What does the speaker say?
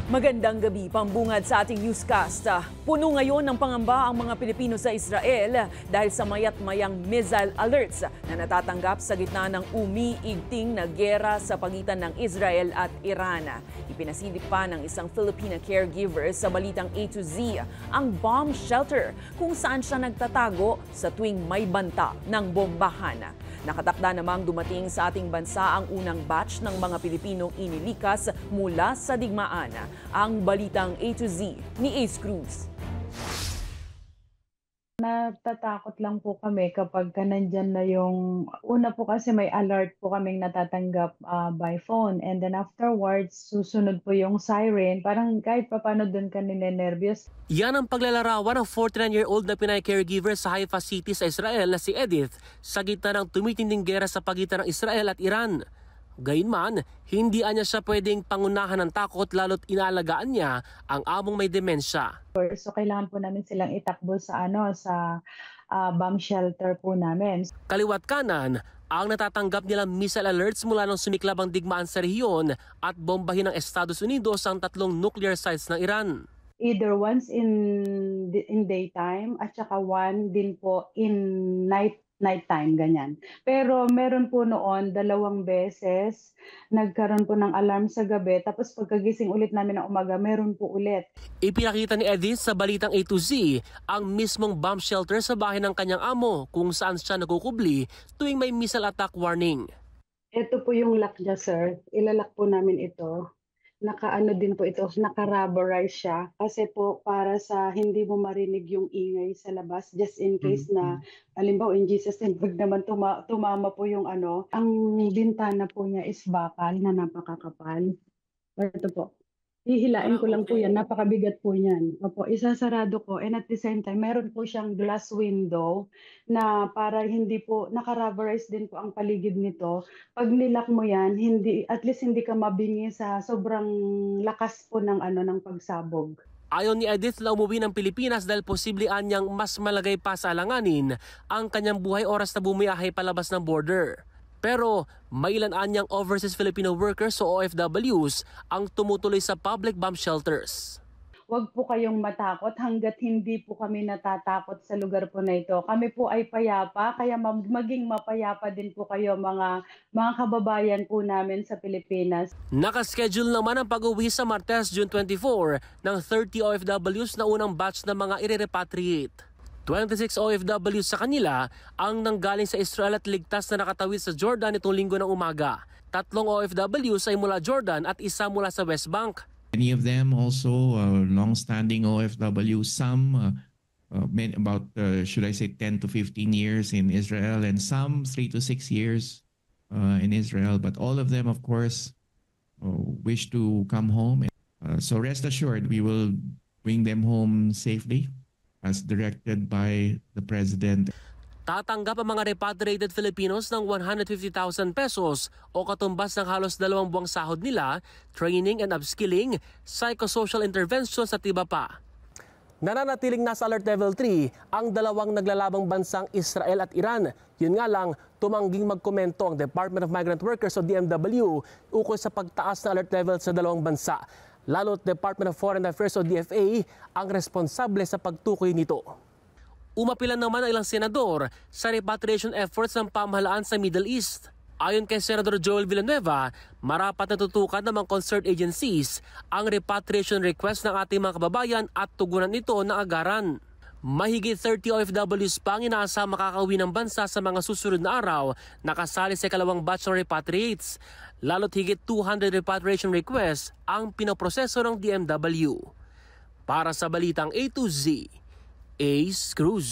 Magandang gabi, pambungad sa ating newscast. Puno ngayon ng pangamba ang mga Pilipino sa Israel dahil sa mayat-mayang missile alerts na natatanggap sa gitna ng umiigting na giyera sa pagitan ng Israel at Iran. Ipinasilip pa ng isang Filipina caregiver sa balitang A to Z ang bomb shelter kung saan siya nagtatago sa tuwing may banta ng bombahan. Nakatakda namang dumating sa ating bansa ang unang batch ng mga Pilipinong inilikas mula sa digmaan. Ang balitang A to Z ni Ace Cruz. Natatakot lang po kami kapag nandyan na yung, una po kasi may alert po kaming natatanggap by phone, and then afterwards susunod po yung siren, parang kahit paano dun ka ninenervyos. Yan ang paglalarawan ng 49-year-old na Pinay caregiver sa Haifa City sa Israel na si Edith sa gitna ng tumitinding giyera sa pagitan ng Israel at Iran. Gayunman, hindi niya siya pwedeng pangunahan ng takot lalo't inaalagaan niya ang among may demensya. So kailangan po namin silang itakbo sa bomb shelter po namin. Kaliwat kanan, ang natatanggap nilang missile alerts mula nung sumiklab ang digmaan sa rehiyon at bombahin ng Estados Unidos ang 3 nuclear sites ng Iran. Either once in daytime at saka one din po in nighttime, ganyan. Pero meron po noon 2 beses nagkaroon po ng alarm sa gabi, tapos pagkagising ulit namin ng umaga, meron po ulit. Ipinakita ni Edith sa balitang A to Z ang mismong bomb shelter sa bahay ng kanyang amo kung saan siya nagkukubli tuwing may missile attack warning. Ito po yung lock niya, sir. Ilalak po namin ito. Nakaano din po ito, naka-rubberize siya kasi po para sa hindi mo marinig yung ingay sa labas, just in case na halimbawa in Jesus name, pag naman tumama po yung ang bintana po niya is bakal na napakakapal. Ito po. Hihilain ko lang po yan, napakabigat po yan. Opo, isasarado ko, and at the same time, meron po siyang glass window na para hindi po, naka-rubberize din po ang paligid nito. Pag nilak mo yan, at least hindi ka mabingi sa sobrang lakas po ng pagsabog. Ayon ni Edith na umuwi ng Pilipinas dahil posible anyang mas malagay pa sa alanganin ang kanyang buhay oras na bumiyahe palabas ng border. Pero may ilan anyang overseas Filipino workers o OFWs ang tumutuloy sa public bomb shelters. Huwag po kayong matakot hanggat hindi po kami natatakot sa lugar po na ito. Kami po ay payapa, kaya maging mapayapa din po kayo mga kababayan po namin sa Pilipinas. Nakaschedule naman ang pag-uwi sa Martes, June 24 ng 30 OFWs na unang batch ng mga ire-repatriate. 26 OFWs sa kanila ang nanggaling sa Israel at ligtas na nakatawid sa Jordan itong linggo ng umaga. 3 OFWs ay mula Jordan at 1 mula sa West Bank. Many of them also long-standing OFWs, some about should I say 10 to 15 years in Israel, and some 3 to 6 years in Israel. But all of them, of course, wish to come home. So rest assured, we will bring them home safely, as directed by the President. Tatanggap ang mga repatriated Filipinos ng 150,000 pesos o katumbas ng halos 2 buwang sahod nila, training and upskilling, psychosocial interventions at iba pa. Nananatiling nasa alert level 3 ang 2 naglalabang bansang Israel at Iran. Yun nga lang, tumangging magkomento ang Department of Migrant Workers o DMW ukol sa pagtaas ng alert level sa 2 bansa. Lalo't Department of Foreign Affairs o DFA ang responsable sa pagtukoy nito. Umapilan naman ang ilang senador sa repatriation efforts ng pamahalaan sa Middle East. Ayon kay Senador Joel Villanueva, marapat na tutukan ng mga concerned agencies ang repatriation request ng ating mga kababayan at tugunan ito ng agaran. Mahigit 30 OFWs pa ang inaasang makakauwi ng bansa sa mga susunod na araw na kasali sa 2 batch ng repatriates. Lalo't higit 200 repatriation requests ang pinoproseso ng DMW. Para sa Balitang A to Z, Ace Cruz.